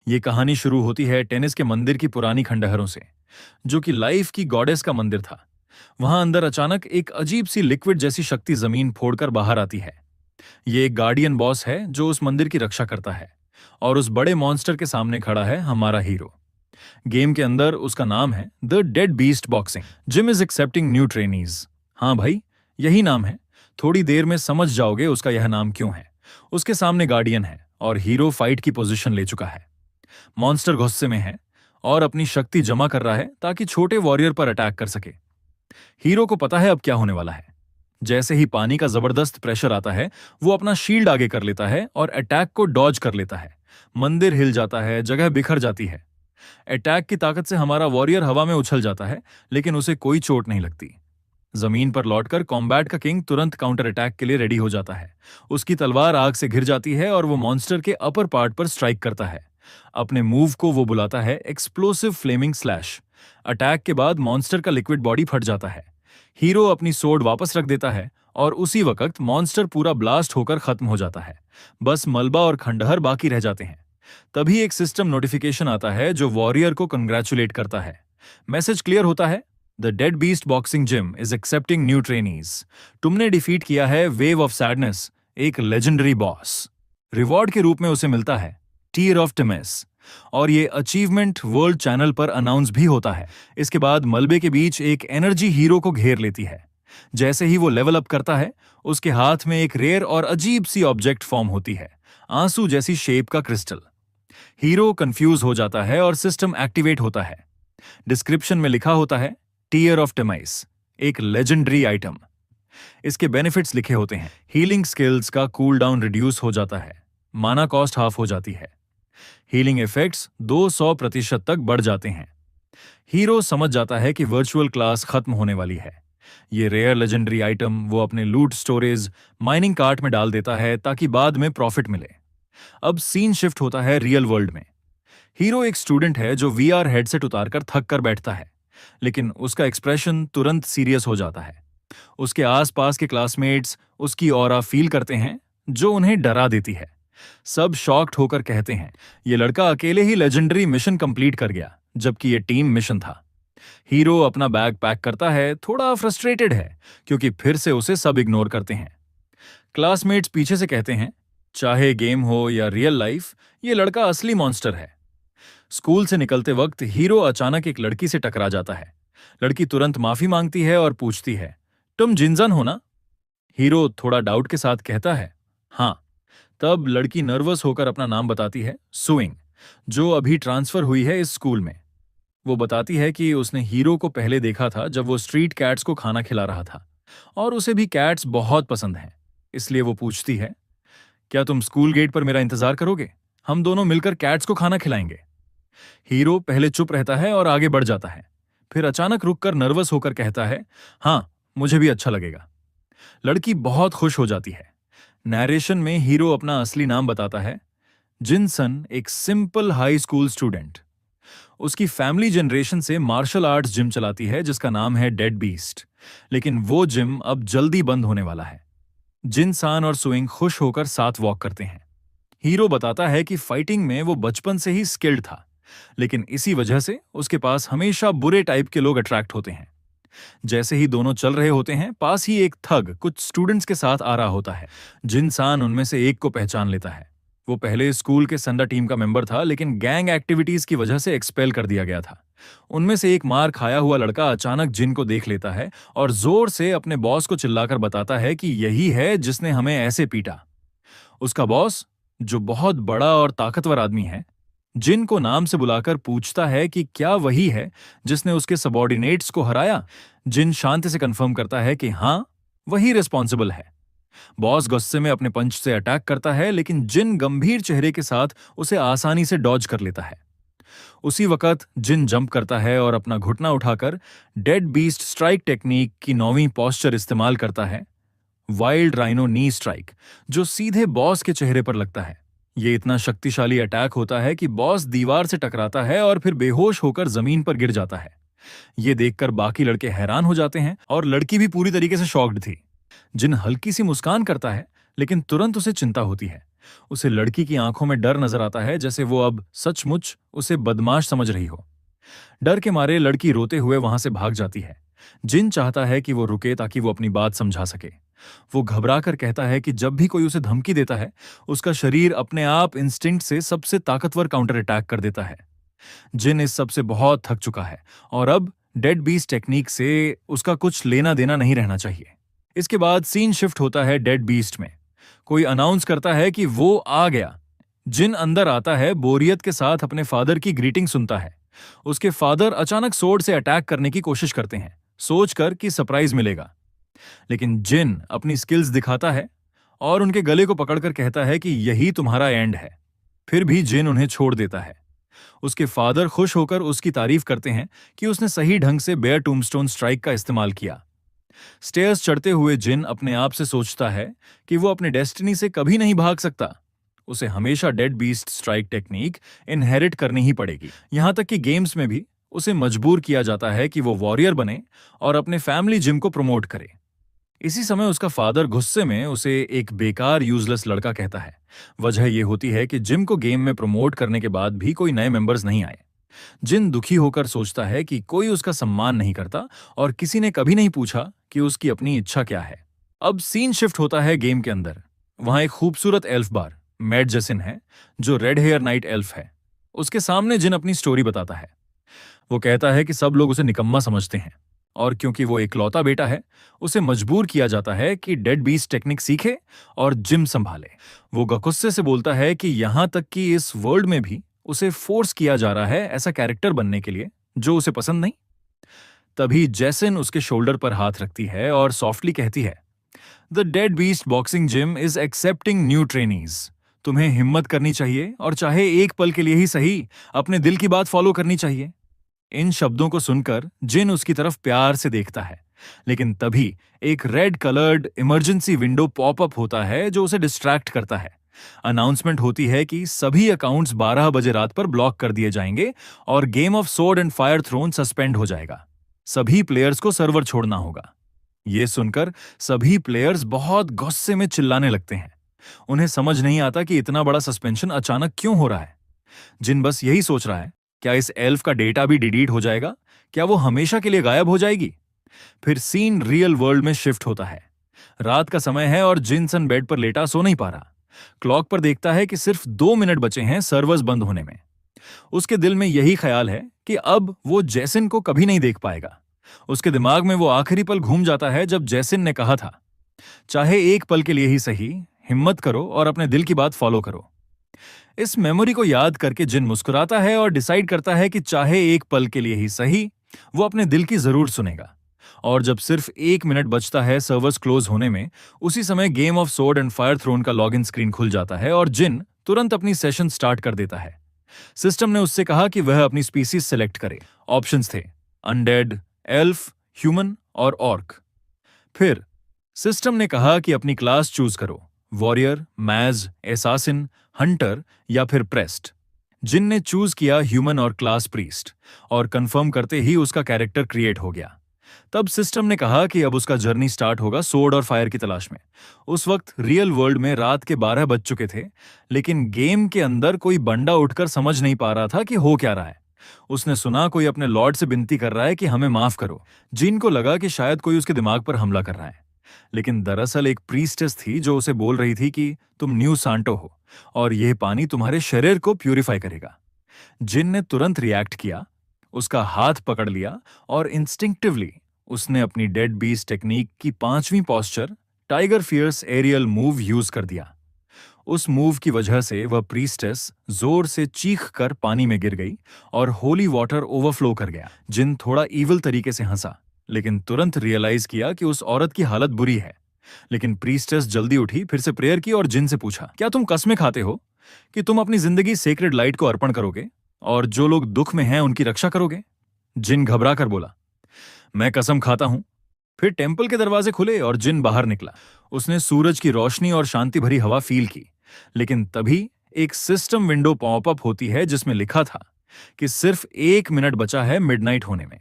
ये कहानी शुरू होती है टेनिस के मंदिर की पुरानी खंडहरों से, जो कि लाइफ की गॉडेस का मंदिर था। वहां अंदर अचानक एक अजीब सी लिक्विड जैसी शक्ति जमीन फोड़कर बाहर आती है। ये एक गार्डियन बॉस है जो उस मंदिर की रक्षा करता है, और उस बड़े मॉन्स्टर के सामने खड़ा है हमारा हीरो। गेम के अंदर उसका नाम है the dead beast boxing. Gym is accepting new trainees. हाँ भाई, यही नाम है। थोड़ी देर में समझ जाओगे उसका यह नाम क्यों है। उसके सामने गार्डियन है और हीरो फाइट की पोजीशन ले चुका है। मॉन्स्टर गुस्से में है और अपनी शक्ति जमा कर रहा है ताकि छोटे वॉरियर पर अटैक कर सके। हीरो को पता है अब क्या होने वाला है। जैसे ही पानी का जबरदस्त प्रेशर आता है, वो अपना शील्ड आगे कर लेता है और अटैक को डॉज कर लेता है। मंदिर हिल जाता है, जगह बिखर जाती है। अटैक की ताकत से हमारा वॉरियर हवा में उछल जाता है, लेकिन उसे कोई चोट नहीं लगती। जमीन पर लौटकर कॉम्बैट का किंग तुरंत काउंटर अटैक के लिए रेडी हो जाता है। उसकी तलवार आग से घिर जाती है और वो मॉन्स्टर के अपर पार्ट पर स्ट्राइक करता है। अपने मूव को वो बुलाता है एक्सप्लोसिव फ्लेमिंग स्लैश। अटैक के बाद मॉन्स्टर का लिक्विड बॉडी फट जाता है। हीरो अपनी सोर्ड वापस रख देता है और उसी वक्त मॉन्स्टर पूरा ब्लास्ट होकर खत्म हो जाता है। बस मलबा और खंडहर बाकी रह जाते हैं। तभी एक सिस्टम नोटिफिकेशन आता है जो वॉरियर को कंग्रेचुलेट करता है। मैसेज क्लियर होता है, the dead beast boxing gym is accepting new trainees. तुमने डिफीट किया है वेव ऑफ सैडनेस, एक लेजेंडरी बॉस। रिवॉर्ड के रूप में उसे मिलता है टीयर ऑफ टिमिस, और ये अचीवमेंट वर्ल्ड चैनल पर अनाउंस भी होता है। इसके बाद मलबे के बीच एक एनर्जी हीरो को घेर लेती है। जैसे ही वो लेवल अप करता है, उसके हाथ में एक रेयर और अजीब सी ऑब्जेक्ट फॉर्म होती है, आंसू जैसी शेप का क्रिस्टल। हीरो कंफ्यूज हो जाता है और सिस्टम एक्टिवेट होता है। डिस्क्रिप्शन में लिखा होता है टीयर ऑफ टिमाइस, एक लेजेंडरी आइटम। इसके बेनिफिट्स लिखे होते हैं, हीलिंग स्किल्स का कूल डाउन रिड्यूस हो जाता है, माना कॉस्ट हाफ हो जाती है, हीलिंग इफेक्ट्स 200% तक बढ़ जाते हैं। हीरो समझ जाता है कि वर्चुअल क्लास खत्म होने वाली है। ये रेयर लेजेंडरी आइटम वो अपने लूट स्टोरेज माइनिंग कार्ट में डाल देता है ताकि बाद में प्रॉफिट मिले। अब सीन शिफ्ट होता है रियल वर्ल्ड में। हीरो एक स्टूडेंट है जो वीआर हेडसेट उतारकर थक कर बैठता है, लेकिन उसका एक्सप्रेशन तुरंत सीरियस हो जाता है। उसके आसपास के क्लासमेट्स उसकी ऑरा फील करते हैं, जो उन्हें डरा देती है। सब शॉक्ड होकर कहते हैं, ये लड़का अकेले ही लेजेंडरी मिशन कंप्लीट कर गया, जबकि ये टीम मिशन था। हीरो अपना बैग पैक करता है, थोड़ा फ्रस्ट्रेटेड है क्योंकि फिर से उसे सब इग्नोर करते हैं। क्लासमेट्स पीछे से कहते हैं, चाहे गेम हो या रियल लाइफ, ये लड़का असली मॉन्स्टर है। स्कूल से निकलते वक्त हीरो अचानक एक लड़की से टकरा जाता है। लड़की तुरंत माफी मांगती है और पूछती है, तुम जिनजन हो ना? हीरो थोड़ा डाउट के साथ कहता है, हाँ। तब लड़की नर्वस होकर अपना नाम बताती है, सुइंग, जो अभी ट्रांसफर हुई है इस स्कूल में। वो बताती है कि उसने हीरो को पहले देखा था जब वो स्ट्रीट कैट्स को खाना खिला रहा था, और उसे भी कैट्स बहुत पसंद हैं। इसलिए वो पूछती है, क्या तुम स्कूल गेट पर मेरा इंतजार करोगे? हम दोनों मिलकर कैट्स को खाना खिलाएंगे। हीरो पहले चुप रहता है और आगे बढ़ जाता है, फिर अचानक रुककर नर्वस होकर कहता है, हाँ, मुझे भी अच्छा लगेगा। लड़की बहुत खुश हो जाती है। नैरेशन में हीरो अपना असली नाम बताता है, जिनसन, एक सिंपल हाई स्कूल स्टूडेंट। उसकी फैमिली जनरेशन से मार्शल आर्ट्स जिम चलाती है जिसका नाम है डेड बीस्ट, लेकिन वो जिम अब जल्दी बंद होने वाला है। जिनसान और सुइंग खुश होकर साथ वॉक करते हैं। हीरो बताता है कि फाइटिंग में वो बचपन से ही स्किल्ड था, लेकिन इसी वजह से उसके पास हमेशा बुरे टाइप के लोग अट्रैक्ट होते हैं। जैसे ही दोनों चल रहे होते हैं, पास ही एक थग कुछ स्टूडेंट्स के साथ आ रहा होता है। जिनसान उनमें से एक को पहचान लेता है। वो पहले स्कूल के संडा टीम का मेंबर था, लेकिन गैंग एक्टिविटीज की वजह से एक्सपेल कर दिया गया था। उनमें से एक मार खाया हुआ लड़का अचानक जिन को देख लेता है और जोर से अपने बॉस को चिल्लाकर बताता है कि यही है जिसने हमें ऐसे पीटा। उसका बॉस, जो बहुत बड़ा और ताकतवर आदमी है, जिन को नाम से बुलाकर पूछता है कि क्या वही है जिसने उसके सबॉर्डिनेट्स को हराया। जिन शांति से कंफर्म करता है कि हाँ, वही रिस्पॉन्सिबल है। बॉस गुस्से में अपने पंच से अटैक करता है, लेकिन जिन गंभीर चेहरे के साथ उसे आसानी से डॉज कर लेता है। उसी वक्त जिन जंप करता है और अपना घुटना उठाकर डेड बीस्ट स्ट्राइक टेक्निक की 9वीं पोस्चर इस्तेमाल करता है, वाइल्ड राइनो नी स्ट्राइक, जो सीधे बॉस के चेहरे पर लगता है। ये इतना शक्तिशाली अटैक होता है कि बॉस दीवार से टकराता है और फिर बेहोश होकर जमीन पर गिर जाता है। ये देखकर बाकी लड़के हैरान हो जाते हैं और लड़की भी पूरी तरीके से शॉक्ड थी। जिन हल्की सी मुस्कान करता है, लेकिन तुरंत उसे चिंता होती है। उसे लड़की की आंखों में डर नजर आता है, जैसे वो अब सचमुच उसे बदमाश समझ रही हो। डर के मारे लड़की रोते हुए वहां से भाग जाती है। जिन चाहता है कि वो रुके ताकि वो अपनी बात समझा सके। वो घबरा कर कहता है कि जब भी कोई उसे धमकी देता है, उसका शरीर अपने आप इंस्टिंक्ट से सबसे ताकतवर काउंटर अटैक कर देता है। जिन इस सब से बहुत थक चुका है और अब डेड बीस्ट टेक्निक से उसका कुछ लेना देना नहीं रहना चाहिए। इसके बाद सीन शिफ्ट होता है डेड बीस्ट में। कोई अनाउंस करता है कि वो आ गया। जिन अंदर आता है, बोरियत के साथ अपने फादर की ग्रीटिंग सुनता है। उसके फादर अचानक सोर्ड से अटैक करने की कोशिश करते हैं, सोचकर कि सरप्राइज मिलेगा। लेकिन जिन अपनी स्किल्स दिखाता है और उनके गले को पकड़कर कहता है कि यही तुम्हारा एंड है। फिर भी जिन उन्हें छोड़ देता है। उसके फादर खुश होकर उसकी तारीफ करते हैं कि उसने सही ढंग से बेयर टूम्बस्टोन स्ट्राइक का इस्तेमाल किया। स्टेयर्स चढ़ते हुए जिन अपने आप से सोचता है कि वो अपने डेस्टिनी से कभी नहीं भाग सकता। उसे हमेशा dead beast strike technique inherit करनी ही पड़ेगी। यहां तक कि गेम्स में भी उसे मजबूर किया जाता है कि वो वॉरियर बने और अपने फैमिली जिम को प्रमोट करे। इसी समय उसका फादर गुस्से में उसे एक बेकार यूजलेस लड़का कहता है। वजह यह होती है कि जिम को गेम में प्रमोट करने के बाद भी कोई नए मेंबर्स नहीं आए। जिन दुखी होकर सोचता है कि कोई उसका सम्मान नहीं करता और किसी ने कभी नहीं पूछा कि उसकी अपनी इच्छा क्या है। अब सीन शिफ्ट होता है गेम के अंदर। वहां एक खूबसूरत एल्फ बार मैड जेसिन है, जो रेड हेयर नाइट एल्फ है। उसके सामने जिन अपनी स्टोरी बताता है। वो कहता है कि सब लोग उसे निकम्मा समझते हैं और क्योंकि वो इकलौता बेटा है, उसे मजबूर किया जाता है कि डेड बीस्ट टेक्निक सीखे और जिम संभाले। वो गुस्से से बोलता है कि यहां तक कि इस वर्ल्ड में भी उसे फोर्स किया जा रहा है ऐसा कैरेक्टर बनने के लिए जो उसे पसंद नहीं। तभी जैसिन उसके शोल्डर पर हाथ रखती है और सॉफ्टली कहती है, the dead beast boxing gym is accepting new trainees. तुम्हें हिम्मत करनी चाहिए और चाहे एक पल के लिए ही सही, अपने दिल की बात फॉलो करनी चाहिए। इन शब्दों को सुनकर जिन उसकी तरफ प्यार से देखता है, लेकिन तभी एक red coloured emergency window popup होता है जो उसे डिस्ट्रैक्ट करता है। अनाउंसमेंट होती है कि सभी अकाउंट्स 12 बजे रात पर ब्लॉक कर दिए जाएंगे और game of sword and fire throne suspend हो जाएगा। सभी प्लेयर्स को सर्वर छोड़ना होगा। यह सुनकर सभी प्लेयर्स बहुत गुस्से में चिल्लाने लगते हैं। उन्हें समझ नहीं आता कि इतना बड़ा सस्पेंशन अचानक क्यों हो रहा है। जिन बस यही सोच रहा है, क्या इस एल्फ का डेटा भी डिलीट हो जाएगा? क्या वो हमेशा के लिए गायब हो जाएगी? फिर सीन रियल वर्ल्ड में शिफ्ट होता है। रात का समय है और जिनसन बेड पर लेटा सो नहीं पा रहा। क्लॉक पर देखता है कि सिर्फ 2 मिनट बचे हैं सर्वर्स बंद होने में। उसके दिल में यही ख्याल है कि अब वो जैसिन को कभी नहीं देख पाएगा। उसके दिमाग में वो आखिरी पल घूम जाता है जब जैसिन ने कहा था, चाहे एक पल के लिए ही सही, हिम्मत करो और अपने दिल की बात फॉलो करो। इस मेमोरी को याद करके जिन मुस्कुराता है और डिसाइड करता है कि चाहे एक पल के लिए ही सही, वो अपने दिल की जरूर सुनेगा। और जब सिर्फ 1 मिनट बचता है सर्वर्स क्लोज होने में, उसी समय game of sword and fire throne का लॉगिन स्क्रीन खुल जाता है और जिन तुरंत अपनी सेशन स्टार्ट कर देता है। सिस्टम ने उससे कहा कि वह अपनी स्पीसीज सेलेक्ट करे। ऑप्शंस थे अनडेड, एल्फ, ह्यूमन और ऑर्क। फिर सिस्टम ने कहा कि अपनी क्लास चूज करो, वॉरियर, मैज, एसासिन, हंटर या फिर प्रेस्ट। जिन ने चूज किया ह्यूमन और क्लास प्रीस्ट, और कंफर्म करते ही उसका कैरेक्टर क्रिएट हो गया। तब सिस्टम ने कहा कि अब उसका जर्नी स्टार्ट होगा सोर्ड और फायर की तलाश में। उस वक्त रियल वर्ल्ड में रात के 12 बज चुके थे, लेकिन गेम के अंदर कोई बंदा उठकर समझ नहीं पा रहा था कि हो क्या रहा है। उसने सुना कोई अपने लॉर्ड से विनती कर रहा है कि हमें माफ करो। जिन को लगा कि शायद कोई उसके दिमाग पर हमला कर रहा है, लेकिन दरअसल एक प्रीस्टेस थी जो उसे बोल रही थी कि तुम न्यू सांटो हो और यह पानी तुम्हारे शरीर को प्यूरिफाई करेगा। जिन ने तुरंत रिएक्ट किया, उसका हाथ पकड़ लिया और इंस्टिंक्टिवली उसने अपनी डेड बीस्ट टेक्निक की 5वीं posture tiger fierce aerial move use कर दिया। उस मूव की वजह से वह प्रीस्टेस जोर से चीख कर पानी में गिर गई और होली वाटर ओवरफ्लो कर गया। जिन थोड़ा इविल तरीके से हंसा, लेकिन तुरंत रियलाइज किया कि उस औरत की हालत बुरी है। लेकिन प्रीस्टेस जल्दी उठी, फिर से प्रेयर की और जिन से पूछा, क्या तुम कसमें खाते हो कि तुम अपनी जिंदगी सेक्रेड लाइट को अर्पण करोगे और जो लोग दुख में हैं उनकी रक्षा करोगे? जिन घबरा कर बोला, मैं कसम खाता हूं। फिर टेंपल के दरवाजे खुले और जिन बाहर निकला। उसने सूरज की रोशनी और शांति भरी हवा फील की, लेकिन तभी एक सिस्टम विंडो पॉपअप होती है जिसमें लिखा था कि सिर्फ 1 मिनट बचा है मिडनाइट होने में।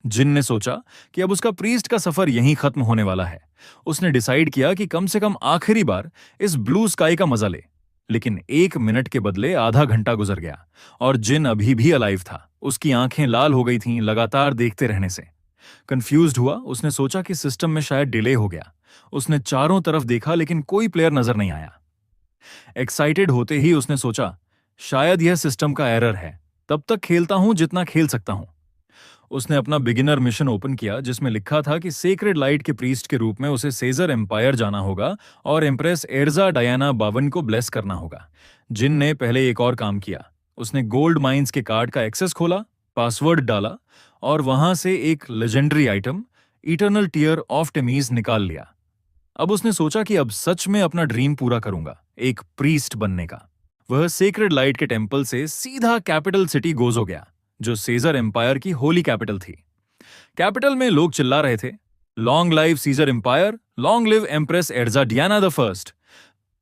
जिन ने सोचा कि अब उसका प्रीस्ट का सफर यहीं खत्म होने वाला है। उसने डिसाइड किया कि कम से कम आखिरी बार इस ब्लू स्काई का मजा ले। लेकिन 1 मिनट के बदले आधा घंटा गुजर गया और जिन अभी भी अलाइव था। उसकी आंखें लाल हो गई थीं लगातार देखते रहने से। कंफ्यूज्ड हुआ, उसने सोचा कि सिस्टम में शायद डिले हो गया। उसने चारों तरफ देखा लेकिन कोई प्लेयर नजर नहीं आया। एक्साइटेड होते ही उसने सोचा शायद यह सिस्टम का एरर है, तब तक खेलता हूं जितना खेल सकता हूं। उसने अपना बिगिनर मिशन ओपन किया जिसमें लिखा था कि सेक्रेड लाइट के प्रीस्ट के रूप में उसे सेजर एम्पायर जाना होगा और एम्प्रेस एर्जा डायना बावन को ब्लेस करना होगा। जिन ने पहले एक और काम किया। उसने गोल्ड माइंस के कार्ड का एक्सेस खोला, पासवर्ड डाला और वहां से एक legendary item eternal tear of टेमीज निकाल लिया। अब उसने सोचा कि अब सच में अपना ड्रीम पूरा करूंगा, एक प्रीस्ट बनने का। वह सेक्रेड लाइट के टेम्पल से सीधा कैपिटल सिटी गोजो गया, जो सीजर एम्पायर की होली कैपिटल थी। कैपिटल में लोग चिल्ला रहे थे, long live Caesar empire, long live empress Erza Diana the first.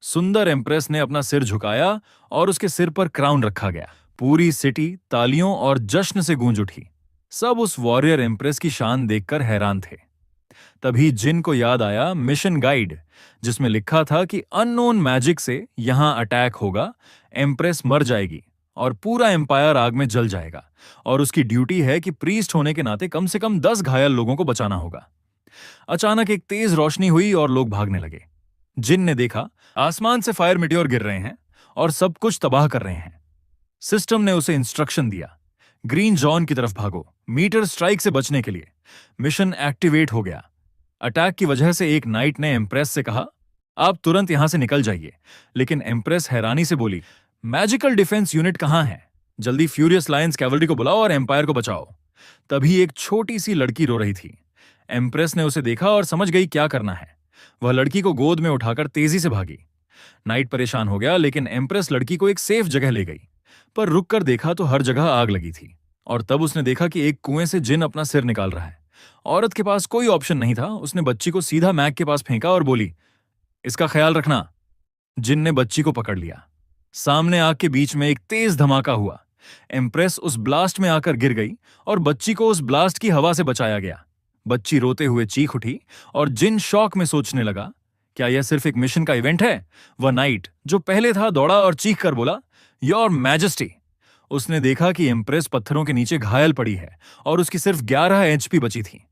सुंदर एम्प्रेस ने अपना सिर झुकाया और उसके सिर पर क्राउन रखा गया। पूरी सिटी तालियों और जश्न से गूंज उठी। सब उस वॉरियर एम्प्रेस की शान देखकर हैरान थे। तभी जिन को याद आया मिशन गाइड, जिसमें लिखा था कि अननोन मैजिक से यहां अटैक होगा, एम्प्रेस मर जाएगी और पूरा एम्पायर आग में जल जाएगा और उसकी ड्यूटी है कि प्रीस्ट होने के नाते कम से कम 10 घायल लोगों को बचाना होगा। अचानक एक तेज रोशनी हुई और लोग भागने लगे। जिन ने देखा आसमान से फायर मिट्योर गिर रहे हैं और सब कुछ तबाह कर रहे हैं। सिस्टम ने उसे इंस्ट्रक्शन दिया, ग्रीन जॉन की तरफ भागो, मीटर स्ट्राइक से बचने के लिए। मिशन एक्टिवेट हो गया। अटैक की वजह से एक नाइट ने एम्प्रेस से कहा, आप तुरंत यहां से निकल जाइए। लेकिन एम्प्रेस हैरानी से बोली, मैजिकल डिफेंस यूनिट कहां है? जल्दी फ्यूरियस लायंस कैवलरी को बुलाओ और एम्पायर को बचाओ। तभी एक छोटी सी लड़की रो रही थी। एम्प्रेस ने उसे देखा और समझ गई क्या करना है। वह लड़की को गोद में उठाकर तेजी से भागी। नाइट परेशान हो गया, लेकिन एम्प्रेस लड़की को एक सेफ जगह ले गई। पर रुककर देखा तो हर जगह आग लगी थी। और तब उसने देखा कि एक कुएं से जिन अपना सिर निकाल रहा है। औरत के पास कोई ऑप्शन नहीं था। उसने बच्ची को सीधा मैक के पास फेंका और बोली, इसका ख्याल रखना। जिन ने बच्ची को पकड़ लिया। सामने आग के बीच में एक तेज धमाका हुआ। एम्प्रेस उस ब्लास्ट में आकर गिर गई और बच्ची को उस ब्लास्ट की हवा से बचाया गया। बच्ची रोते हुए चीख उठी और जिन शॉक में सोचने लगा, क्या यह सिर्फ एक मिशन का इवेंट है? वह नाइट जो पहले था दौड़ा और चीख कर बोला, योर मैजेस्टी। उसने देखा कि एम्प्रेस पत्थरों के नीचे घायल पड़ी है और उसकी सिर्फ 11 एचपी बची थी।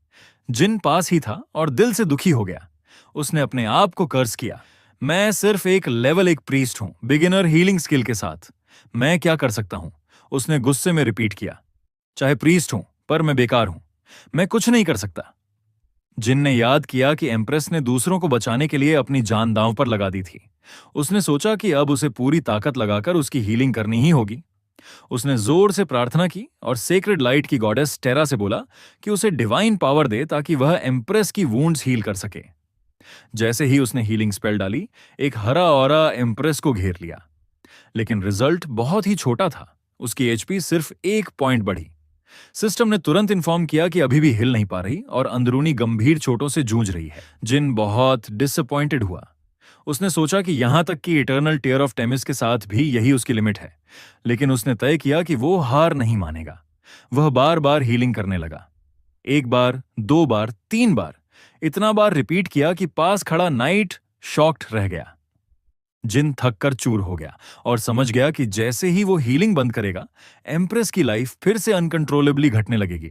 जिन पास ही था और दिल से दुखी हो गया। उसने अपने आप को कर्ज किया, मैं सिर्फ एक लेवल 1 प्रीस्ट हूं, बिगिनर हीलिंग स्किल के साथ। मैं क्या कर सकता हूं? उसने गुस्से में रिपीट किया, चाहे प्रीस्ट हूं पर मैं बेकार हूं, मैं कुछ नहीं कर सकता। जिन ने याद किया कि एम्प्रेस ने दूसरों को बचाने के लिए अपनी जान दांव पर लगा दी थी। उसने सोचा कि अब उसे पूरी ताकत लगाकर उसकी हीलिंग करनी ही होगी। उसने जोर से प्रार्थना की और सेक्रेड लाइट की गॉडेस टेरा से बोला कि उसे डिवाइन पावर दे ताकि वह एम्प्रेस की वुंड्स हील कर सके। जैसे ही उसने हीलिंग स्पेल डाली, एक हरा ऑरा एम्प्रेस को घेर लिया। लेकिन रिजल्ट बहुत ही छोटा था। उसकी एचपी सिर्फ 1 पॉइंट बढ़ी। सिस्टम ने तुरंत इन्फॉर्म किया कि अभी भी हिल नहीं पा रही और अंदरूनी गंभीर चोटों से जूझ रही है। जिन बहुत डिसअपॉइंटेड हुआ। उसने सोचा कि यहां तक कि इटर्नल टीयर ऑफ टेमिस के साथ भी यही उसकी लिमिट है। लेकिन उसने तय किया कि वो हार नहीं मानेगा। वह बार बार हीलिंग करने लगा। 1 बार, 2 बार, 3 बार, इतना बार रिपीट किया कि पास खड़ा नाइट शॉक्ड रह गया। जिन थक कर चूर हो गया और समझ गया कि जैसे ही वो हीलिंग बंद करेगा, एम्प्रेस की लाइफ फिर से अनकंट्रोलेबली घटने लगेगी।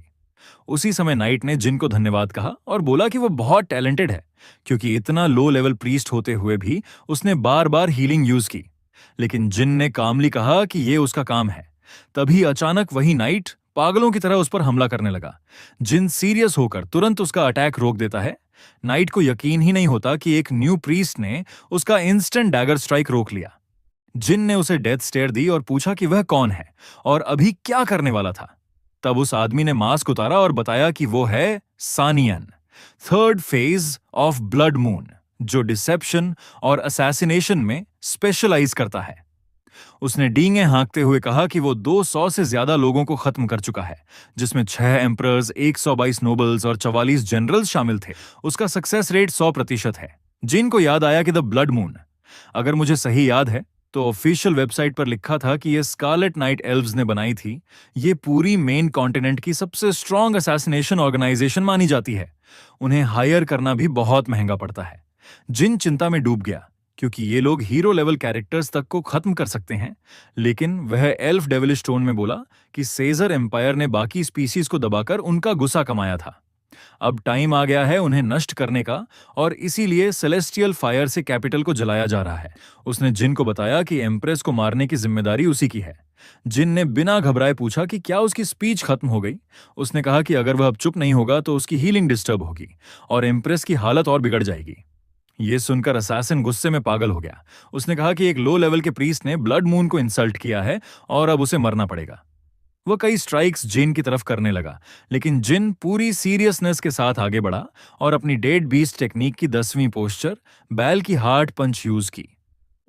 उसी समय नाइट ने जिन को धन्यवाद कहा और बोला कि वो बहुत टैलेंटेड है, क्योंकि इतना लो लेवल प्रीस्ट होते हुए भी उसने बार बार हीलिंग यूज की। लेकिन जिन ने कामली कहा कि ये उसका काम है। तभी अचानक वही नाइट पागलों की तरह उस पर हमला करने लगा। जिन सीरियस होकर तुरंत उसका अटैक रोक देता है। नाइट को यकीन ही नहीं होता कि एक न्यू प्रीस्ट ने उसका इंस्टेंट डैगर स्ट्राइक रोक लिया। जिन ने उसे डेथ स्टेयर दी और पूछा कि वह कौन है और अभी क्या करने वाला था। तब उस आदमी ने मास्क उतारा और बताया कि वो है सानियन, 3rd phase of blood moon, जो डिसेप्शन और असैसिनेशन में स्पेशलाइज करता है। उसने डींगे हाँकते हुए कहा कि वो 200 से ज्यादा लोगों को खत्म कर चुका है, जिसमें 6 एम्परर्स, 122 नोबल्स और 44 जनरल्स शामिल थे। उसका सक्सेस रेट 100% है। जिन को याद आया कि द ब्लड मून, अगर मुझे सही याद है तो ऑफिशियल वेबसाइट पर लिखा था कि ये स्कारलेट नाइट एल्व्स ने बनाई थी। ये पूरी मेन कॉन्टिनेंट की सबसे स्ट्रॉन्ग असैसिनेशन ऑर्गेनाइजेशन मानी जाती है। उन्हें हायर करना भी बहुत महंगा पड़ता है। जिन चिंता में डूब गया। क्योंकि ये लोग हीरो लेवल कैरेक्टर्स तक को खत्म कर सकते हैं। लेकिन वह एल्फ डेविलिश टोन में बोला कि सेजर एम्पायर ने बाकी स्पीसीज को दबाकर उनका गुस्सा कमाया था। अब टाइम आ गया है उन्हें नष्ट करने का, और इसीलिए सेलेस्टियल फायर से कैपिटल को जलाया जा रहा है। उसने जिन को बताया कि एम्प्रेस को मारने की जिम्मेदारी उसी की है। जिन ने बिना घबराए पूछा कि क्या उसकी स्पीच खत्म हो गई। उसने कहा कि अगर वह अब चुप नहीं होगा तो उसकी हीलिंग डिस्टर्ब होगी और एम्प्रेस की हालत और बिगड़ जाएगी। ये सुनकर असैसिन गुस्से में पागल हो गया। उसने कहा कि एक लो लेवल के प्रीस्ट ने ब्लड मून को इंसल्ट किया है और अब उसे मरना पड़ेगा। वह कई स्ट्राइक्स जिन की तरफ करने लगा, लेकिन जिन पूरी सीरियसनेस के साथ आगे बढ़ा और अपनी डेड बीस्ट टेक्निक की 10वीं पोस्चर बैल की हार्ट पंच यूज की।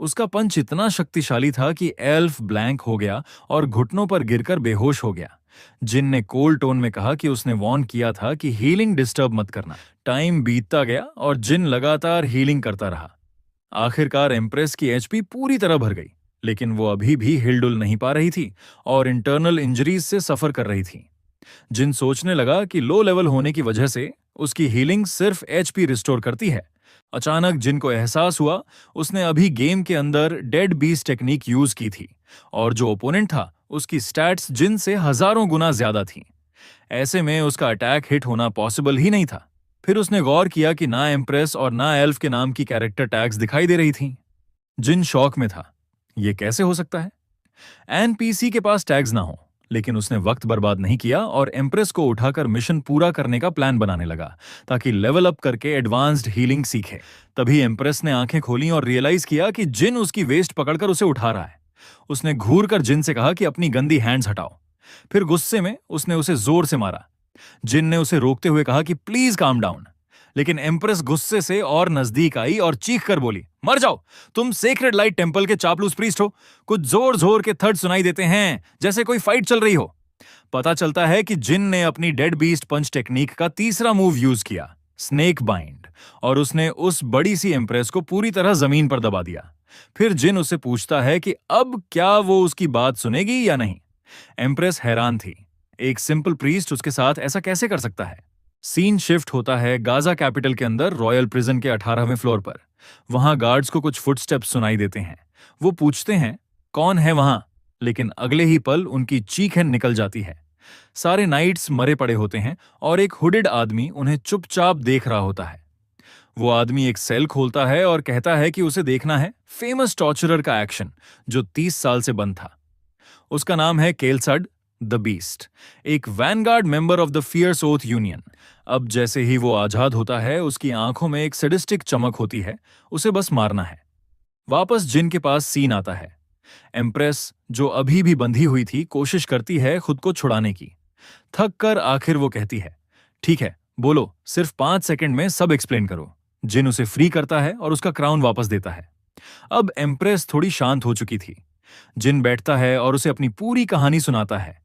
उसका पंच इतना शक्तिशाली था कि एल्फ ब्लैंक हो गया और घुटनों पर गिरकर बेहोश हो गया। जिन ने कोल्ड टोन में कहा कि उसने वॉर्न किया था कि हीलिंग डिस्टर्ब मत करना। टाइम बीतता गया और जिन लगातार हीलिंग करता रहा। आखिरकार एम्प्रेस की एचपी पूरी तरह भर गई, लेकिन वो अभी भी हिलडुल नहीं पा रही थी और इंटरनल इंजरीज से सफर कर रही थी। जिन सोचने लगा कि लो लेवल होने की वजह से उसकी हीलिंग सिर्फ एचपी रिस्टोर करती है। अचानक जिन को एहसास हुआ उसने अभी गेम के अंदर डेड बीस्ट टेक्निक यूज की थी और जो ओपोनेंट था उसकी स्टैट्स जिन से हजारों गुना ज्यादा थी। ऐसे में उसका अटैक हिट होना पॉसिबल ही नहीं था। फिर उसने गौर किया कि ना एम्प्रेस और ना एल्फ के नाम की कैरेक्टर टैग्स दिखाई दे रही थी। जिन शॉक में था, यह कैसे हो सकता है? एनपीसी के पास टैग्स ना हो, लेकिन उसने वक्त बर्बाद नहीं किया और एम्प्रेस को उठाकर मिशन पूरा करने का प्लान बनाने लगा ताकि लेवल अप करके एडवांस्ड हीलिंग सीखे। तभी एम्प्रेस ने आंखें खोली और रियलाइज किया कि जिन उसकी वेस्ट पकड़कर उसे उठा रहा है। उसने घूर कर जिन से कहा कि अपनी गंदी हैंड्स हटाओ। फिर गुस्से में उसने उसे जोर से मारा। जिन ने उसे रोकते हुए कहा कि प्लीज काम डाउन, लेकिन एम्प्रेस गुस्से से और नजदीक आई और चीख कर बोली, मर जाओ, तुम सेक्रेड लाइट टेंपल के चापलूस प्रीस्ट हो। कुछ जोर जोर के थर्ड सुनाई देते हैं जैसे कोई फाइट चल रही हो। पता चलता है कि जिन ने अपनी डेड बीस्ट पंच टेक्निक का तीसरा मूव यूज किया, स्नेक बाइंड, और उसने उस बड़ी सी एम्प्रेस को पूरी तरह जमीन पर दबा दिया। फिर जिन उसे पूछता है कि अब क्या वो उसकी बात सुनेगी या नहीं। एम्प्रेस हैरान थी। एक सिंपल प्रीस्ट उसके साथ ऐसा कैसे कर सकता है? सीन शिफ्ट होता है गाजा कैपिटल के अंदर रॉयल प्रिजन के 18वें फ्लोर पर। वहां गार्ड्स को कुछ फुटस्टेप्स सुनाई देते हैं। वो पूछते हैं कौन है वहां, लेकिन अगले ही पल उनकी चीखें निकल जाती है। सारे नाइट्स मरे पड़े होते हैं और एक हुडेड आदमी उन्हें चुपचाप देख रहा होता है। वो आदमी एक सेल खोलता है और कहता है कि उसे देखना है फेमस टॉर्चरर का एक्शन जो 30 साल से बंद था। उसका नाम है केलसड द बीस्ट, एक vanguard member of the fierce oath union. अब जैसे ही वो आजाद होता है उसकी आंखों में एक सैडिस्टिक चमक होती है। उसे बस मारना है। वापस जिन के पास सीन आता है। एम्प्रेस जो अभी भी बंधी हुई थी कोशिश करती है खुद को छुड़ाने की। थक कर आखिर वो कहती है, ठीक है बोलो, सिर्फ 5 सेकंड में सब एक्सप्लेन करो। जिन उसे फ्री करता है और उसका क्राउन वापस देता है। अब एम्प्रेस थोड़ी शांत हो चुकी थी। जिन बैठता है और उसे अपनी पूरी कहानी सुनाता है,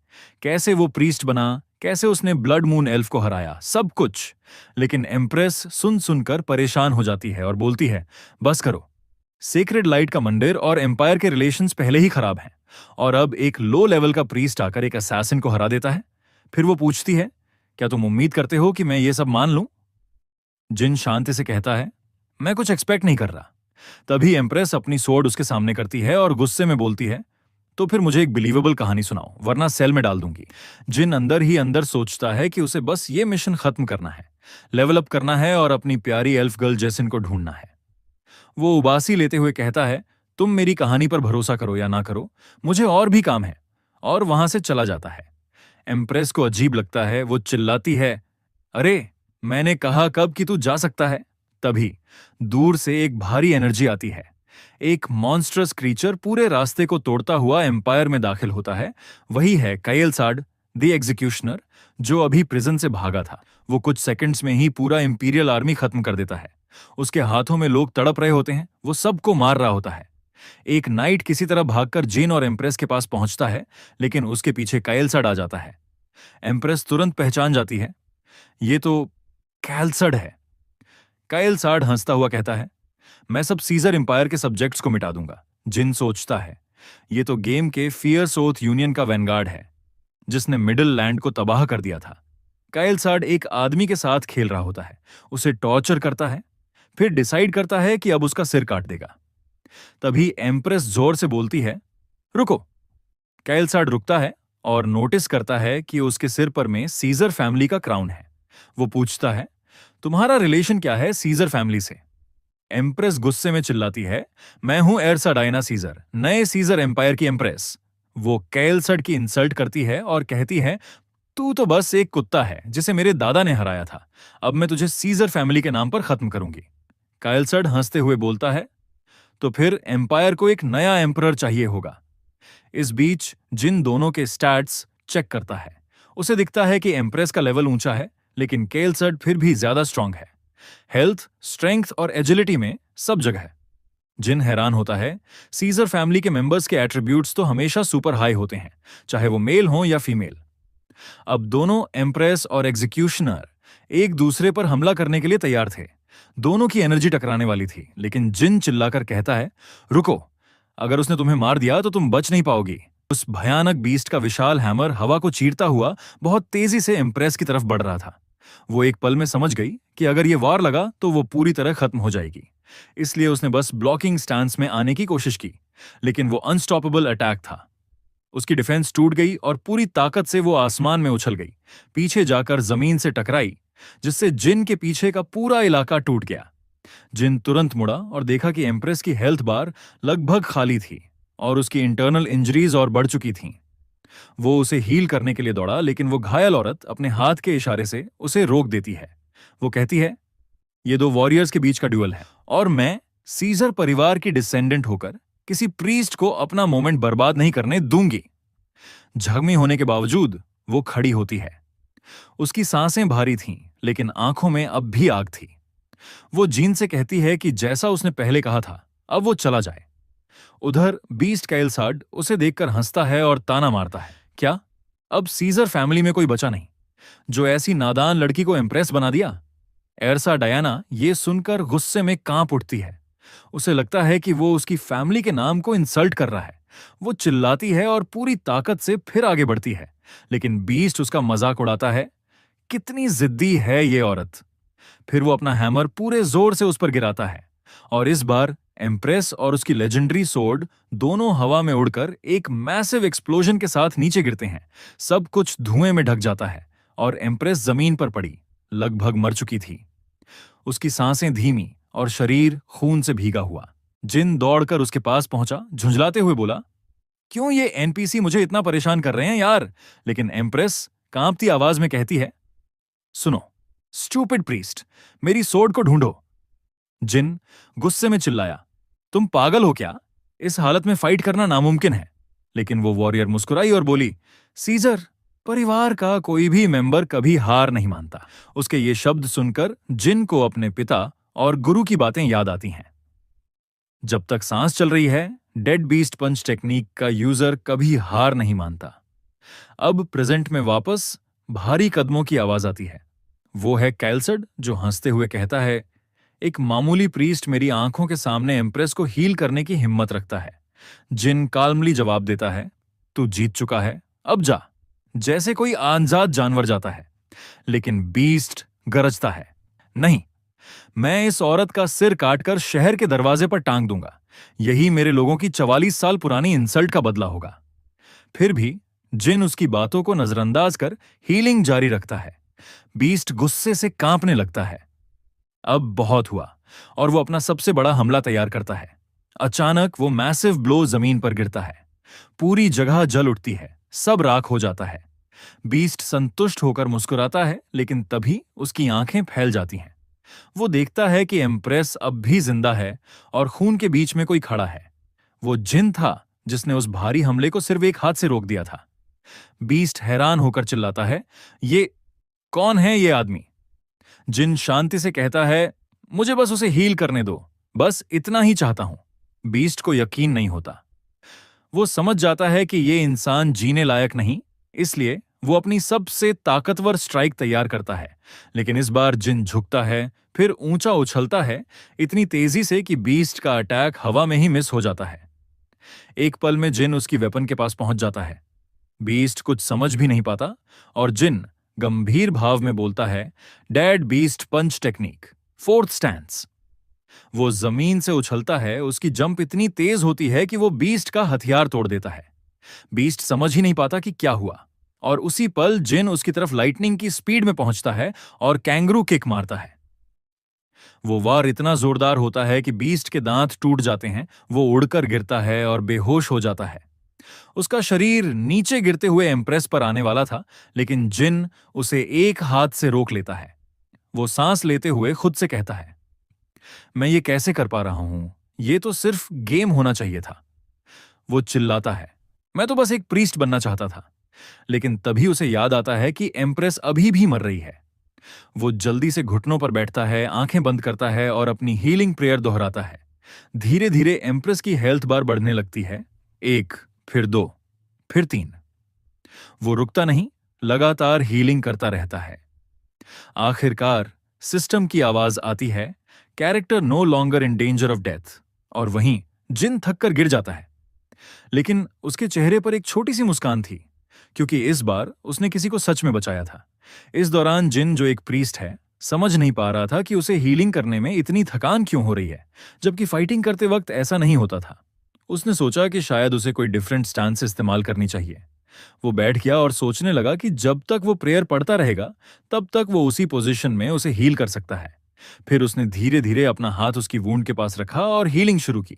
कैसे वो प्रीस्ट बना, कैसे उसने ब्लड मून एल्फ को हराया, सब कुछ। लेकिन एम्प्रेस सुन सुनकर परेशान हो जाती है और बोलती है, बस करो। सेक्रेड लाइट का मंदिर और एम्पायर के रिलेशंस पहले ही खराब हैं और अब एक लो लेवल का प्रीस्ट आकर एक असैसिन को हरा देता है। फिर वो पूछती है, क्या तुम उम्मीद करते हो कि मैं ये सब मान लूं? जिन शांति से कहता है, मैं कुछ एक्सपेक्ट नहीं कर रहा। तभी एम्प्रेस अपनी सोर्ड उसके सामने करती है और गुस्से में बोलती है, तो फिर मुझे एक बिलीवेबल कहानी सुनाओ वरना सेल में डाल दूंगी। जिन अंदर ही अंदर सोचता है कि उसे बस ये मिशन खत्म करना है, लेवल अप करना है और अपनी प्यारी एल्फ गर्ल जेसिन को ढूंढना है। वो उबासी लेते हुए कहता है, तुम मेरी कहानी पर भरोसा करो या ना करो, मुझे और भी काम है, और वहां से चला जाता है। एम्प्रेस को अजीब लगता है। वो चिल्लाती है, अरे मैंने कहा कब कि तू जा सकता है। तभी दूर से एक भारी एनर्जी आती है। एक मॉन्स्ट्रस क्रीचर पूरे रास्ते को तोड़ता हुआ एम्पायर में दाखिल होता है। वही है कायलसाड द एग्जीक्यूशनर, जो अभी प्रिजन से भागा था। वो कुछ सेकंड्स में ही पूरा इंपीरियल आर्मी खत्म कर देता है। उसके हाथों में लोग तड़प रहे होते हैं। वो सबको मार रहा होता है। एक नाइट किसी तरह भागकर जिन और एम्प्रेस के पास पहुंचता है, लेकिन उसके पीछे कायलसाड आ जाता है। एम्प्रेस तुरंत पहचान जाती है, ये तो कैलसड है। कायलसाड हंसता हुआ कहता है, मैं सब सीजर एम्पायर के सब्जेक्ट्स को मिटा दूंगा। जिन सोचता है, ये तो गेम के फियर्स ओथ यूनियन का वैनगार्ड है जिसने मिडिल लैंड को तबाह कर दिया था। कायलसाड एक आदमी के साथ खेल रहा होता है, उसे टॉर्चर करता है, फिर डिसाइड करता है कि अब उसका सिर काट देगा। तभी एम्प्रेस जोर से बोलती है, रुको। कैलसाड रुकता है और नोटिस करता है कि उसके सिर पर में सीजर फैमिली का क्राउन है। वो पूछता है, तुम्हारा रिलेशन क्या है सीजर फैमिली से? एम्प्रेस गुस्से में चिल्लाती है, मैं हूं एर्सा डायना सीजर, नए सीजर एम्पायर की एम्प्रेस। वो कैलसड की इंसल्ट करती है और कहती है, तू तो बस एक कुत्ता है जिसे मेरे दादा ने हराया था। अब मैं तुझे सीजर फैमिली के नाम पर खत्म करूंगी। कैलसड हंसते हुए बोलता है, तो फिर एम्पायर को एक नया एम्परर चाहिए होगा। इस बीच जिन दोनों के स्टैट्स चेक करता है। उसे दिखता है कि एम्प्रेस का लेवल ऊंचा है, लेकिन केलसर्ट फिर भी ज्यादा स्ट्रांग है। हेल्थ, स्ट्रेंथ और एजिलिटी में सब जगह। जिन हैरान होता है, सीजर फैमिली के मेंबर्स के एट्रीब्यूट्स तो हमेशा सुपर हाई होते हैं, चाहे वो मेल हो या फीमेल। अब दोनों एम्प्रेस और एग्जीक्यूशनर एक दूसरे पर हमला करने के लिए तैयार थे। दोनों की एनर्जी टकराने वाली थी, लेकिन जिन चिल्लाकर कहता है, रुको, अगर उसने तुम्हें मार दिया तो तुम बच नहीं पाओगी। उस भयानक बीस्ट का विशाल हैमर हवा को चीरता हुआ बहुत तेजी से एम्प्रेस की तरफ बढ़ रहा था। वो एक पल में समझ गई कि अगर ये वार लगा तो वो पूरी तरह खत्म हो जाएगी। इसलिए उसने बस ब्लॉकिंग स्टांस में आने की कोशिश की, लेकिन वो अनस्टॉपेबल अटैक था। उसकी डिफेंस टूट गई और पूरी ताकत से वो आसमान में उछल गई, पीछे जाकर जमीन से टकराई, जिससे जिन के पीछे का पूरा इलाका टूट गया। जिन तुरंत मुड़ा और देखा कि एम्प्रेस की हेल्थ बार लगभग खाली थी और उसकी इंटरनल इंजरीज और बढ़ चुकी थीं। वो उसे हील करने के लिए दौड़ा, लेकिन वो घायल औरत अपने हाथ के इशारे से उसे रोक देती है। वो कहती है, ये दो वॉरियर्स के बीच का ड्यूअल है और मैं सीजर परिवार की डिसेंडेंट होकर किसी प्रीस्ट को अपना मोमेंट बर्बाद नहीं करने दूंगी। जख्मी होने के बावजूद वो खड़ी होती है। उसकी सांसें भारी थीं, लेकिन आंखों में अब भी आग थी। वो जीन से कहती है कि जैसा उसने पहले कहा था, अब वो चला जाए। उधर बीस्ट कैलसाड उसे देखकर हंसता है और ताना मारता है, क्या अब सीजर फैमिली में कोई बचा नहीं जो ऐसी नादान लड़की को इम्प्रेस बना दिया? एर्सा डायना ये सुनकर गुस्से में कांप उठती है। उसे लगता है कि वो उसकी फैमिली के नाम को इंसल्ट कर रहा है। वो चिल्लाती है और पूरी ताकत से फिर आगे बढ़ती है, लेकिन बीस्ट उसका मजाक उड़ाता है, कितनी जिद्दी है ये औरत। फिर वो अपना हैमर पूरे जोर से उस पर गिराता है और इस बार एम्प्रेस और उसकी लेजेंडरी सोर्ड दोनों हवा में उड़कर एक मैसिव एक्सप्लोजन के साथ नीचे गिरते हैं। सब कुछ धुएं में ढक जाता है और एम्प्रेस जमीन पर पड़ी, लगभग मर चुकी थी। उसकी सांसें धीमी और शरीर खून से भीगा हुआ। जिन दौड़कर उसके पास पहुंचा, झुंझलाते हुए बोला, क्यों ये एनपीसी मुझे इतना परेशान कर रहे हैं यार? लेकिन एम्प्रेस कांपती आवाज में कहती है, सुनो स्टूपिड प्रीस्ट, मेरी सोर्ड को ढूंढो। जिन गुस्से में चिल्लाया, तुम पागल हो क्या? इस हालत में फाइट करना नामुमकिन है। लेकिन वो वॉरियर मुस्कुराई और बोली, सीजर परिवार का कोई भी मेंबर कभी हार नहीं मानता। उसके ये शब्द सुनकर जिन को अपने पिता और गुरु की बातें याद आती हैं। जब तक सांस चल रही है, डेड बीस्ट पंच टेक्निक का यूजर कभी हार नहीं मानता। अब प्रेजेंट में वापस भारी कदमों की आवाज आती है। वो है कैलसड, जो हंसते हुए कहता है, एक मामूली प्रीस्ट मेरी आंखों के सामने एम्प्रेस को हील करने की हिम्मत रखता है। जिन काल्मली जवाब देता है, तू जीत चुका है, अब जा, जैसे कोई अनजात जानवर जाता है। लेकिन बीस्ट गरजता है, नहीं, मैं इस औरत का सिर काटकर शहर के दरवाजे पर टांग दूंगा। यही मेरे लोगों की 44 साल पुरानी इंसल्ट का बदला होगा। फिर भी जिन उसकी बातों को नजरअंदाज कर हीलिंग जारी रखता है। बीस्ट गुस्से से कांपने लगता है। अब बहुत हुआ और वो अपना सबसे बड़ा हमला तैयार करता है। अचानक वो मैसिव ब्लो जमीन पर गिरता है। पूरी जगह जल उठती है, सब राख हो जाता है। बीस्ट संतुष्ट होकर मुस्कुराता है, लेकिन तभी उसकी आंखें फैल जाती हैं। वो देखता है कि एम्प्रेस अब भी जिंदा है और खून के बीच में कोई खड़ा है। वो जिन था जिसने उस भारी हमले को सिर्फ एक हाथ से रोक दिया था। बीस्ट हैरान होकर चिल्लाता है, ये कौन है ये आदमी? जिन शांति से कहता है, मुझे बस उसे हील करने दो, बस इतना ही चाहता हूं। बीस्ट को यकीन नहीं होता। वो समझ जाता है कि ये इंसान जीने लायक नहीं, इसलिए वो अपनी सबसे ताकतवर स्ट्राइक तैयार करता है। लेकिन इस बार जिन झुकता है, फिर ऊंचा उछलता है, इतनी तेजी से कि बीस्ट का अटैक हवा में ही मिस हो जाता है। एक पल में जिन उसकी वेपन के पास पहुंच जाता है। बीस्ट कुछ समझ भी नहीं पाता और जिन गंभीर भाव में बोलता है, डेड बीस्ट पंच टेक्निक, फोर्थ स्टैंस। वो जमीन से उछलता है, उसकी जंप इतनी तेज होती है कि वो बीस्ट का हथियार तोड़ देता है। बीस्ट समझ ही नहीं पाता कि क्या हुआ, और उसी पल जिन उसकी तरफ लाइटनिंग की स्पीड में पहुंचता है और कैंगरू किक मारता है। वो वार इतना जोरदार होता है कि बीस्ट के दांत टूट जाते हैं, वो उड़कर गिरता है और बेहोश हो जाता है। उसका शरीर नीचे गिरते हुए एम्प्रेस पर आने वाला था, लेकिन जिन उसे एक हाथ से रोक लेता है। वो सांस लेते हुए खुद से कहता है, मैं ये कैसे कर पा रहा हूं, ये तो सिर्फ गेम होना चाहिए था। वो चिल्लाता है, मैं तो बस एक प्रीस्ट बनना चाहता था। लेकिन तभी उसे याद आता है कि एम्प्रेस अभी भी मर रही है। वो जल्दी से घुटनों पर बैठता है, आंखें बंद करता है और अपनी हीलिंग प्रेयर दोहराता है। धीरे धीरे एम्प्रेस की हेल्थ बार बढ़ने लगती है। 1, फिर 2, फिर 3। वो रुकता नहीं, लगातार हीलिंग करता रहता है। आखिरकार सिस्टम की आवाज आती है, character no longer in danger of death. और वहीं जिन थक कर गिर जाता है, लेकिन उसके चेहरे पर एक छोटी सी मुस्कान थी, क्योंकि इस बार उसने किसी को सच में बचाया था। इस दौरान जिन, जो एक प्रीस्ट है, समझ नहीं पा रहा था कि उसे हीलिंग करने में इतनी थकान क्यों हो रही है, जबकि फाइटिंग करते वक्त ऐसा नहीं होता था। उसने सोचा कि शायद उसे कोई डिफरेंट स्टांस इस्तेमाल करनी चाहिए। वो बैठ गया और सोचने लगा कि जब तक वो प्रेयर पढ़ता रहेगा, तब तक वो उसी पोजीशन में उसे हील कर सकता है। फिर उसने धीरे धीरे अपना हाथ उसकी वूंड के पास रखा और हीलिंग शुरू की।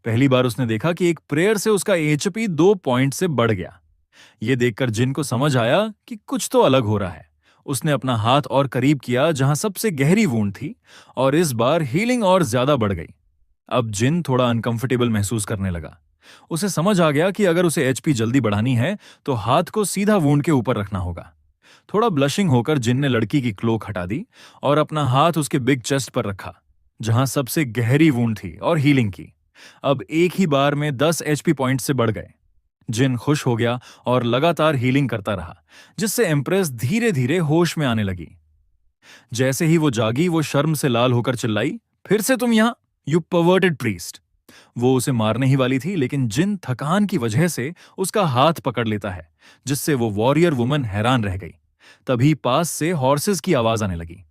पहली बार उसने देखा कि एक प्रेयर से उसका एचपी 2 पॉइंट से बढ़ गया। ये देखकर जिन को समझ आया कि कुछ तो अलग हो रहा है। उसने अपना हाथ और करीब किया जहां सबसे गहरी वूंड थी, और इस बार हीलिंग और ज्यादा बढ़ गई। अब जिन थोड़ा अनकंफर्टेबल महसूस करने लगा। उसे समझ आ गया कि अगर उसे एचपी जल्दी बढ़ानी है तो हाथ को सीधा वूंड के ऊपर रखना होगा। थोड़ा ब्लशिंग होकर जिन ने लड़की की क्लोक हटा दी और अपना हाथ उसके बिग चेस्ट पर रखा, जहां सबसे गहरी वूंड थी, और हीलिंग की। अब एक ही बार में 10 एचपी पॉइंट से बढ़ गए। जिन खुश हो गया और लगातार हीलिंग करता रहा, जिससे एम्प्रेस धीरे धीरे होश में आने लगी। जैसे ही वो जागी, वो शर्म से लाल होकर चिल्लाई, फिर से तुम यहां, यू परवर्टेड प्रीस्ट। वो उसे मारने ही वाली थी, लेकिन जिन थकान की वजह से उसका हाथ पकड़ लेता है, जिससे वो वॉरियर वुमन हैरान रह गई। तभी पास से हॉर्सेस की आवाज आने लगी।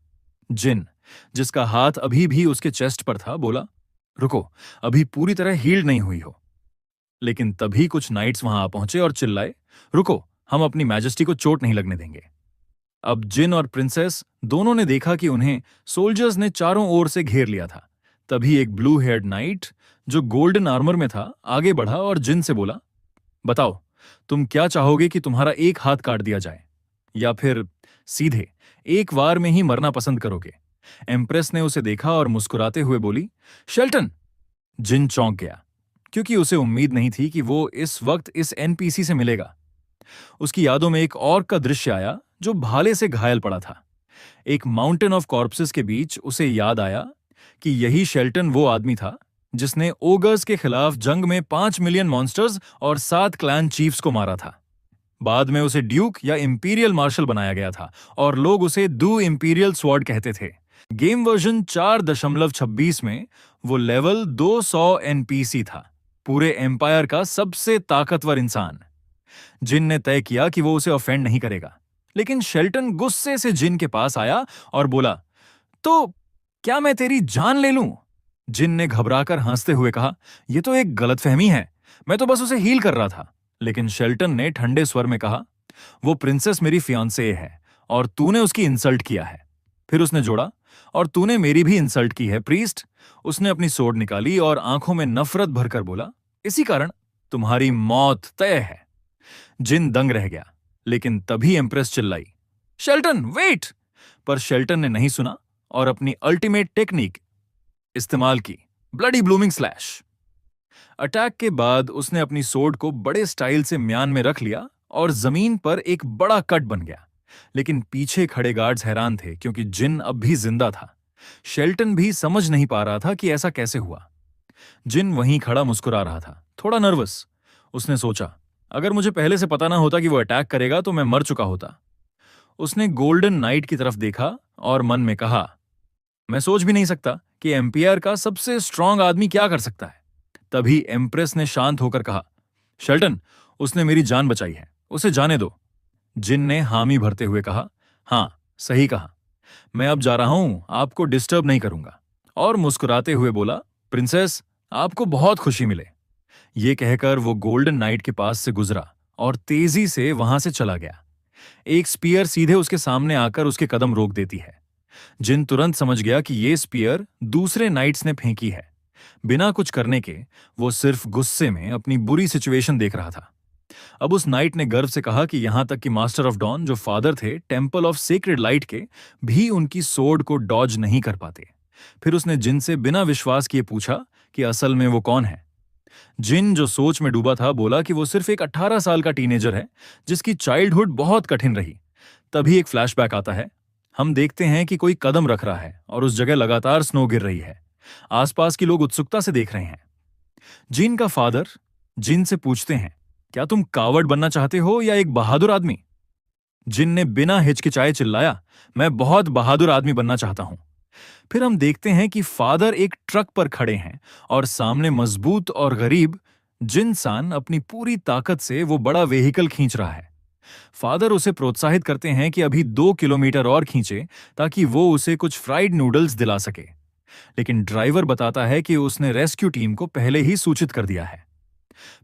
जिन, जिसका हाथ अभी भी उसके चेस्ट पर था, बोला, रुको, अभी पूरी तरह हील्ड नहीं हुई हो। लेकिन तभी कुछ नाइट्स वहां आ पहुंचे और चिल्लाए, रुको, हम अपनी मैजेस्टी को चोट नहीं लगने देंगे। अब जिन और प्रिंसेस दोनों ने देखा कि उन्हें सोल्जर्स ने चारों ओर से घेर लिया था। तभी एक ब्लू हेयर्ड नाइट, जो गोल्डन आर्मर में था, आगे बढ़ा और जिन से बोला, बताओ, तुम क्या चाहोगे कि तुम्हारा एक हाथ काट दिया जाए, या फिर सीधे एक वार में ही मरना पसंद करोगे? एम्प्रेस ने उसे देखा और मुस्कुराते हुए बोली, शेल्टन। जिन चौंक गया, क्योंकि उसे उम्मीद नहीं थी कि वो इस वक्त इस एनपीसी से मिलेगा। उसकी यादों में एक और का दृश्य आया, जो भाले से घायल पड़ा था। एक माउंटेन ऑफ कॉर्पसेस के बीच उसे याद आया कि यही शेल्टन वो आदमी था जिसने ओगर्स के खिलाफ जंग में 5 मिलियन मॉन्स्टर्स और 7 क्लैन चीफ्स को मारा था। बाद में उसे ड्यूक या इंपीरियल मार्शल बनाया गया था, और लोग उसे दू इंपीरियल स्वॉर्ड कहते थे। गेम वर्जन 4.26 में वो लेवल 200 एनपीसी था, पूरे एम्पायर का सबसे ताकतवर इंसान। जिन ने तय किया कि वो उसे ऑफेंड नहीं करेगा, लेकिन शेल्टन गुस्से से जिन के पास आया और बोला, तो क्या मैं तेरी जान ले लूं? जिन ने घबराकर हंसते हुए कहा, यह तो एक गलतफहमी है, मैं तो बस उसे हील कर रहा था। लेकिन शेल्टन ने ठंडे स्वर में कहा, वो प्रिंसेस मेरी फियांसे है और तूने उसकी इंसल्ट किया है। फिर उसने जोड़ा, और तूने मेरी भी इंसल्ट की है प्रीस्ट। उसने अपनी सोर्ड निकाली और आंखों में नफरत भरकर बोला, इसी कारण तुम्हारी मौत तय है। जिन दंग रह गया, लेकिन तभी एम्प्रेस चिल्लाई, शेल्टन वेट! पर शेल्टन ने नहीं सुना और अपनी अल्टीमेट टेक्निक इस्तेमाल की, ब्लडी ब्लूमिंग स्लैश। अटैक के बाद उसने अपनी सोर्ड को बड़े स्टाइल से म्यान में रख लिया और जमीन पर एक बड़ा कट बन गया। लेकिन पीछे खड़े गार्ड्स हैरान थे, क्योंकि जिन अब भी जिंदा था। शेल्टन भी समझ नहीं पा रहा था कि ऐसा कैसे हुआ। जिन वहीं खड़ा मुस्कुरा रहा था, थोड़ा नर्वस। उसने सोचा, अगर मुझे पहले से पता ना होता कि वो अटैक करेगा तो मैं मर चुका होता। उसने गोल्डन नाइट की तरफ देखा और मन में कहा, मैं सोच भी नहीं सकता कि एम्पायर का सबसे स्ट्रांग आदमी क्या कर सकता है। तभी एम्प्रेस ने शांत होकर कहा, शेल्टन, उसने मेरी जान बचाई है, उसे जाने दो। जिन ने हामी भरते हुए कहा, हां, सही कहा, मैं अब जा रहा हूं, आपको डिस्टर्ब नहीं करूंगा। और मुस्कुराते हुए बोला, प्रिंसेस, आपको बहुत खुशी मिले। ये कहकर वो गोल्डन नाइट के पास से गुजरा और तेजी से वहां से चला गया। एक स्पीयर सीधे उसके सामने आकर उसके कदम रोक देती है। जिन तुरंत समझ गया कि ये स्पीयर दूसरे नाइट्स ने फेंकी है। बिना कुछ करने के वो सिर्फ गुस्से में अपनी बुरी सिचुएशन देख रहा था। अब उस नाइट ने गर्व से कहा कि यहां तक कि मास्टर ऑफ डॉन जो फादर थे टेम्पल ऑफ सेक्रेड लाइट के, भी उनकी सोर्ड को डॉज नहीं कर पाते। फिर उसने जिन से बिना विश्वास किए पूछा कि असल में वो कौन है। जिन, जो सोच में डूबा था, बोला कि वो सिर्फ एक 18 साल का टीनेजर है जिसकी चाइल्डहुड बहुत कठिन रही। तभी एक फ्लैशबैक आता है। हम देखते हैं कि कोई कदम रख रहा है और उस जगह लगातार स्नो गिर रही है। आसपास के लोग उत्सुकता से देख रहे हैं। जिन का फादर जिन से पूछते हैं, क्या तुम कावड़ बनना चाहते हो या एक बहादुर आदमी? जिन ने बिना हिचकिचाए चिल्लाया, मैं बहुत बहादुर आदमी बनना चाहता हूं। फिर हम देखते हैं कि फादर एक ट्रक पर खड़े हैं और सामने मजबूत और गरीब जिनसान अपनी पूरी ताकत से वो बड़ा व्हीकल खींच रहा है। फादर उसे प्रोत्साहित करते हैं कि अभी 2 किलोमीटर और खींचे ताकि वो उसे कुछ फ्राइड नूडल्स दिला सके। लेकिन ड्राइवर बताता है कि उसने रेस्क्यू टीम को पहले ही सूचित कर दिया है।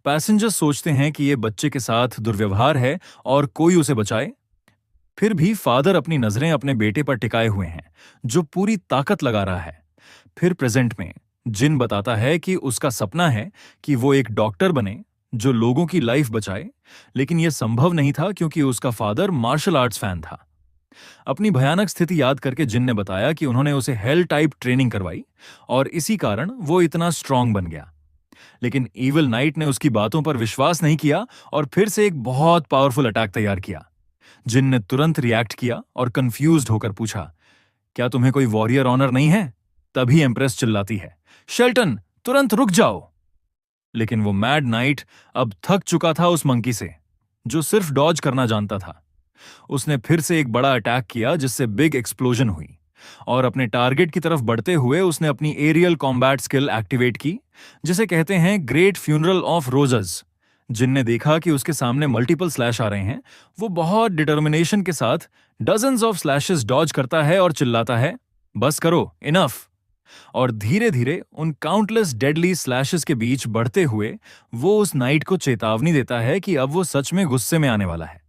पैसेंजर्स सोचते हैं कि ये बच्चे के साथ दुर्व्यवहार है और कोई उसे बचाए। फिर भी फादर अपनी नजरें अपने बेटे पर टिकाए हुए हैं, जो पूरी ताकत लगा रहा है। फिर प्रेजेंट में जिन बताता है कि उसका सपना है कि वो एक डॉक्टर बने जो लोगों की लाइफ बचाए, लेकिन यह संभव नहीं था क्योंकि उसका फादर मार्शल आर्ट्स फैन था। अपनी भयानक स्थिति याद करके जिन ने बताया कि उन्होंने उसे हेल टाइप ट्रेनिंग करवाई और इसी कारण वो इतना स्ट्रांग बन गया। लेकिन इविल नाइट ने उसकी बातों पर विश्वास नहीं किया और फिर से एक बहुत पावरफुल अटैक तैयार किया। जिन ने तुरंत रिएक्ट किया और कंफ्यूज्ड होकर पूछा, क्या तुम्हें कोई वॉरियर ऑनर नहीं है? तभी एम्प्रेस चिल्लाती है, शेल्टन, तुरंत रुक जाओ। लेकिन वो मैड नाइट अब थक चुका था उस मंकी से, जो सिर्फ डॉज करना जानता था। उसने फिर से एक बड़ा अटैक किया जिससे बिग एक्सप्लोजन हुई और अपने टारगेट की तरफ बढ़ते हुए उसने अपनी एरियल कॉम्बैट स्किल एक्टिवेट की, जिसे कहते हैं ग्रेट फ्यूनरल ऑफ रोजेस। जिनने देखा कि उसके सामने मल्टीपल स्लैश आ रहे हैं, वो बहुत डिटर्मिनेशन के साथ डजन्स ऑफ स्लैशेस डॉज करता है और चिल्लाता है, बस करो, इनफ। और धीरे धीरे उन काउंटलेस डेडली स्लैशेस के बीच बढ़ते हुए वो उस नाइट को चेतावनी देता है कि अब वो सच में गुस्से में आने वाला है।